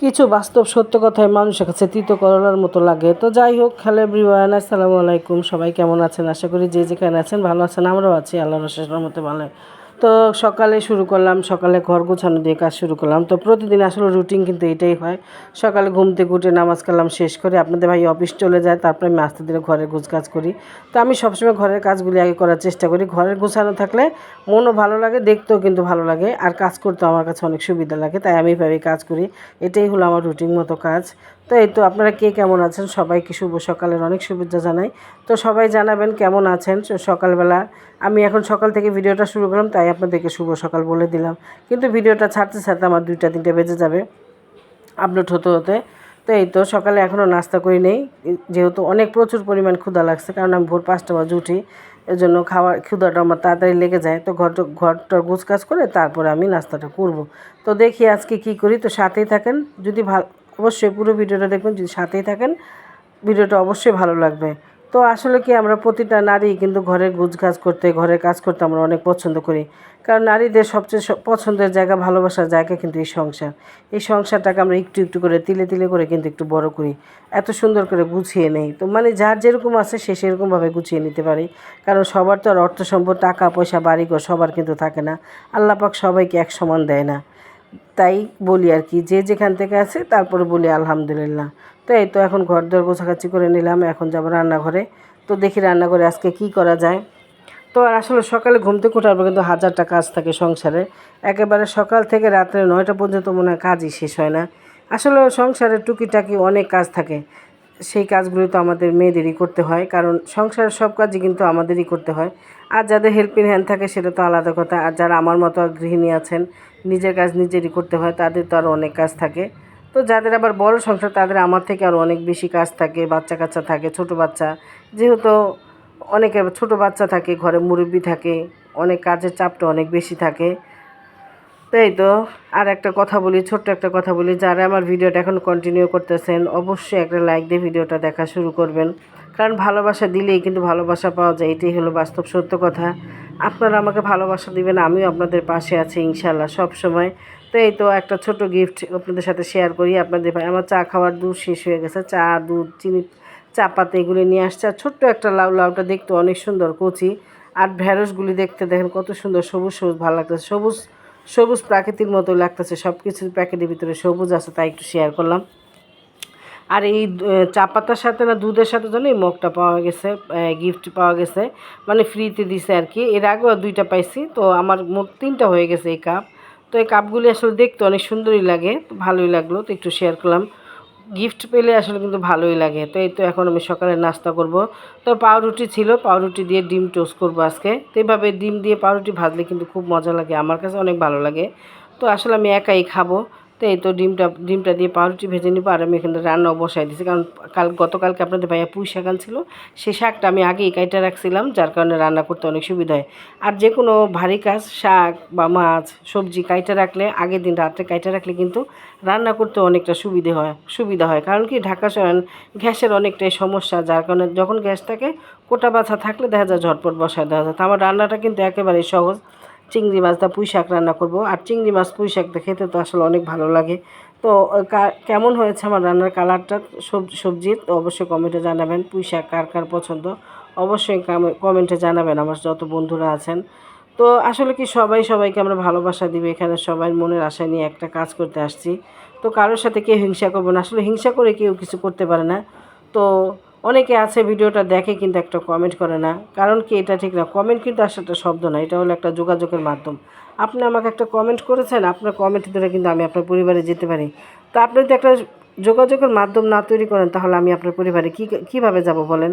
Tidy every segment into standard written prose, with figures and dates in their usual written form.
কিছু বাস্তব সত্য কথায় মানুষের কাছে তিতো করলার মতো লাগে। তো যাই হোক, হ্যালো এভরিওয়ান, আসসালামু আলাইকুম। সবাই কেমন আছেন? আশা করি যে যেখানে আছেন ভালো আছেন। আমরাও আছি আল্লাহর অশেষ রহমতে ভালো। তো সকালে শুরু করলাম, সকালে ঘর গোছানো দিয়ে কাজ শুরু করলাম। তো প্রতিদিন আসলে রুটিন কিন্তু এটাই হয়। সকালে ঘুম থেকে উঠে নামাজ কালাম শেষ করে আপনাদের ভাই অফিস চলে যায়, তারপরে আমি আস্তে ধীরে ঘরের কাজ করি। তো আমি সবসময় ঘরের কাজগুলি আগে করার চেষ্টা করি। ঘরের গোছানো থাকলে মনও ভালো লাগে, দেখতেও কিন্তু ভালো লাগে, আর কাজ করতেও আমার কাছে অনেক সুবিধা লাগে। তাই আমি এইভাবেই কাজ করি। এটাই হলো আমার রুটিন মতো কাজ। তো এই তো আপনারা কে কেমন আছেন? সবাইকে শুভ সকালের অনেক শুভেচ্ছা জানাই। তো সবাই জানাবেন কেমন আছেন সকালবেলা। আমি এখন সকাল থেকে ভিডিওটা শুরু করলাম, তাই আপনাদেরকে শুভ সকাল বলে দিলাম। কিন্তু ভিডিওটা ছাড়তে ছাড়তে আমার 2টা 3টে বেজে যাবে আপলোড হতে হতে। তো এই তো সকালে এখনও নাস্তা করি নেই, যেহেতু অনেক প্রচুর পরিমাণ ক্ষুধা লাগছে, কারণ আমি ভোর 5টা বাজে উঠি। এজন্য ক্ষুধাটা আমার তাড়াতাড়ি লেগে যায়। তো ঘরটা গোছকাজ করে তারপরে আমি নাস্তাটা করব। তো দেখি আজকে কি করি। তো সাথেই থাকেন, যদি অবশ্যই পুরো ভিডিওটা দেখবেন। যদি সাথেই থাকেন, ভিডিওটা অবশ্যই ভালো লাগবে। তো আসলে কি, আমরা প্রতিটা নারী কিন্তু ঘরের ঘরের কাজ করতে আমরা অনেক পছন্দ করি। কারণ নারীদের সবচেয়ে পছন্দের জায়গা, ভালোবাসার জায়গা কিন্তু এই সংসার। এই সংসারটাকে আমরা একটু একটু করে, তিলে তিলে করে কিন্তু একটু বড় করি, এত সুন্দর করে গুছিয়ে নেই। তো মানে যার যেরকম আছে সে সেরকমভাবে গুছিয়ে নিতে পারি। কারণ সবার তো আর অর্থ সম্পদ, টাকা পয়সা, বাড়িঘর সবার কিন্তু থাকে না। আল্লাহ পাক সবাইকে এক সমান দেয় না। তাই বলি আর কি, যে যেখান থেকে আছে তারপরে বলি আলহামদুলিল্লাহ। তো এই তো এখন ঘর দর গোছাগাছি করে নিলাম, এখন যাব রান্নাঘরে। তো দেখি রান্নাঘরে আজকে কি করা যায়। তো আর আসলে সকালে ঘুম থেকে ওঠার পর কিন্তু হাজারটা কাজ থাকে সংসারে। একেবারে সকাল থেকে রাত্রে 9টা পর্যন্ত মনে হয় কাজই শেষ হয় না। আসলে সংসারে টুকিটাকি অনেক কাজ থাকে, সেই কাজগুলি তো আমাদের মেয়েদেরই করতে হয়, কারণ সংসারের সব কাজই কিন্তু আমাদেরই করতে হয়। আর যাদের হেল্পিং হ্যান্ড থাকে সেটা তো আলাদা কথা। আর যারা আমার মতো গৃহিণী আছেন, নিজের কাজ নিজেরই করতে হয়, তাদের তো আরও অনেক কাজ থাকে। তো যাদের আবার বড় সংসার, তাদের আমার থেকে আরও অনেক বেশি কাজ থাকে, বাচ্চা কাচ্চা থাকে, ছোট বাচ্চা, যেহেতু অনেকের ছোট বাচ্চা থাকে, ঘরে মুরব্বি থাকে, অনেক কাজের চাপটা অনেক বেশি থাকে। তাই তো। আর একটা কথা বলি, ছোট্ট একটা কথা বলি, যারা আমার ভিডিওটা এখন কন্টিনিউ করতেছেন, অবশ্যই একটা লাইক দিয়ে ভিডিওটা দেখা শুরু করবেন। কারণ ভালোবাসা দিলেই কিন্তু ভালোবাসা পাওয়া যায়, এটাই হলো বাস্তব সত্য কথা। আপনারা আমাকে ভালোবাসা দিবেন, আমিও আপনাদের পাশে আছি ইনশাল্লাহ সব সময়। তো এই তো একটা ছোট গিফট আপনাদের সাথে শেয়ার করি। আপনাদের ভাই আমার চা খাওয়ার দুধ শেষ হয়ে গেছে, চা, দুধ, চিনি, চা পাতা এগুলি নিয়ে আসছে। আর ছোট্ট একটা লাউ, লাউটা দেখতে অনেক সুন্দর কচি। আর ঢেঁড়সগুলি দেখতে দেখেন কত সুন্দর, সবুজ সবুজ, ভালো লাগতেছে, সবুজ সবুজ প্রাকৃতির মতো লাগতেছে। সব কিছুর প্যাকেটের ভিতরে সবুজ আছে, তাই একটু শেয়ার করলাম। আর এই চা পাতার সাথে না দুধের সাথে যেন এই মগটা পাওয়া গেছে, গিফট পাওয়া গেছে, মানে ফ্রিতে দিছে আর কি। এর আগেও 2টা পাইছি, তো আমার মোট 3টা হয়ে গেছে এই কাপ। তো এই কাপগুলি আসলে দেখতে অনেক সুন্দরই লাগে, তো ভালোই লাগলো, তো একটু শেয়ার করলাম। গিফট পেলে আসলে কিন্তু ভালোই লাগে। তো এই তো এখন আমি সকালে নাস্তা করব। তো পাউরুটি ছিল, পাউরুটি দিয়ে ডিম টোস্ট করবো আজকে। তো এইভাবে ডিম দিয়ে পাউরুটি ভাজলে কিন্তু খুব মজা লাগে, আমার কাছে অনেক ভালো লাগে। তো আসলে আমি একাই খাবো। তো এই তো ডিমটা দিয়ে পাউরুটি ভেজে নিব। আর আমি এখানে রান্নাও বসাই দিয়েছি, কারণ গতকালকে আপনাদের ভাইয়া পুঁই শাক আনছিল, সেই শাকটা আমি আগেই কাইটা রাখছিলাম, যার কারণে রান্না করতে অনেক সুবিধা হয়। আর যে কোনো ভারী কাজ, শাক বা মাছ সবজি কাইটা রাখলে, আগের দিন রাত্রে কাইটা রাখলে কিন্তু রান্না করতে অনেকটা সুবিধা হয়। কারণ কি, ঢাকা শহরে গ্যাসের অনেকটাই সমস্যা, যার কারণে যখন গ্যাস থাকে, কোটা বাছা থাকলে দেখা যায় ঝটপট বসায় দেওয়া যায়। তো আমার রান্নাটা কিন্তু একেবারেই সহজ। চিংড়ি মাছ দা পুঁই শাক রান্না করব। আর চিংড়ি মাছ পুঁই শাক খেতে তো আসলে অনেক ভালো লাগে। তো কেমন হয়েছে আমার রান্নার কালারটা, সবজির, তো অবশ্যই কমেন্টে জানাবেন। পুঁই শাক কার কার পছন্দ অবশ্যই কমেন্টে জানাবেন, আমার যত বন্ধুরা আছেন। তো আসলে কি, সবাইকে আমরা ভালোবাসা দিবে, এখানে সবাই মনের আশা নিয়ে একটা কাজ করতে আসছি। তো কারোর সাথে কেউ হিংসা করবো না, আসলে হিংসা করে কেউ কিছু করতে পারে না। তো অনেকে আছে ভিডিওটা দেখে কিন্তু একটা কমেন্ট করে না, কারণ কি, এটা ঠিক না। কমেন্ট কিন্তু আসলে একটা শব্দ না, এটা হলো একটা যোগাযোগের মাধ্যম। আপনি আমাকে একটা কমেন্ট করেছেন, আপনার কমেন্ট ধরে কিন্তু আমি আপনার পরিবারে যেতে পারি। তো আপনি যদি একটা যোগাযোগের মাধ্যম না তৈরি করেন, তাহলে আমি আপনার পরিবারে কীভাবে যাব বলেন?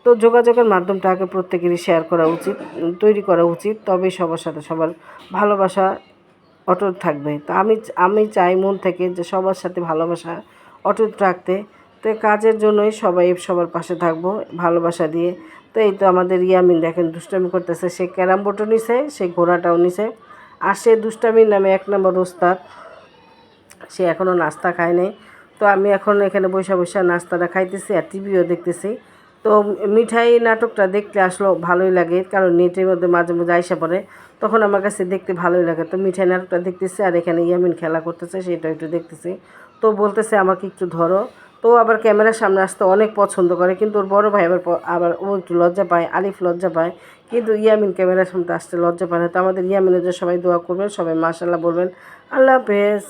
তো যোগাযোগের মাধ্যমটা আগে প্রত্যেকেরই শেয়ার করা উচিত, তৈরি করা উচিত, তবেই সবার সাথে সবার ভালোবাসা অটুট থাকবে। তো আমি চাই মন থেকে যে সবার সাথে ভালোবাসা অটুট রাখতে। তো এই কাজের জন্যই সবার পাশে থাকবো ভালোবাসা দিয়ে। তো এই তো আমাদের ইয়ামিন দেখেন দুষ্টামি করতেছে, সে ক্যারাম বোর্ডও নিছে, সে ঘোড়াটাও নিছে। আর সে দুষ্টামির নামে 1 নম্বর ওস্তাদ, সে এখনও নাস্তা খায় নাই। তো আমি এখন এখানে বসে বসে নাস্তাটা খাইতেছি আর টিভিও দেখতেছি। তো মিঠাই নাটকটা দেখতে আসলো ভালোই লাগে, কারণ নেটের মধ্যে মাঝে মাঝে আইসা পড়ে, তখন আমার কাছে দেখতে ভালোই লাগে। তো মিঠাই নাটকটা দেখতেছি, আর এখানে ইয়ামিন খেলা করতেছে, সেটা একটু দেখতেছি। তো বলতেছে আমাকে একটু ধরো। তো আবার ক্যামেরার সামনে আসতে অনেক পছন্দ করে, কিন্তু ওর বড় ভাই আবার ও একটু লজ্জা পায়, আলিফ লজ্জা পায়, কিন্তু ইয়ামিন ক্যামেরার সামনে আসতে লজ্জা পায় না। তো আমাদের ইয়ামিনের যে সবাই দোয়া করবেন, সবাই মাশাআল্লাহ বলবেন। আল্লাহ হাফেজ।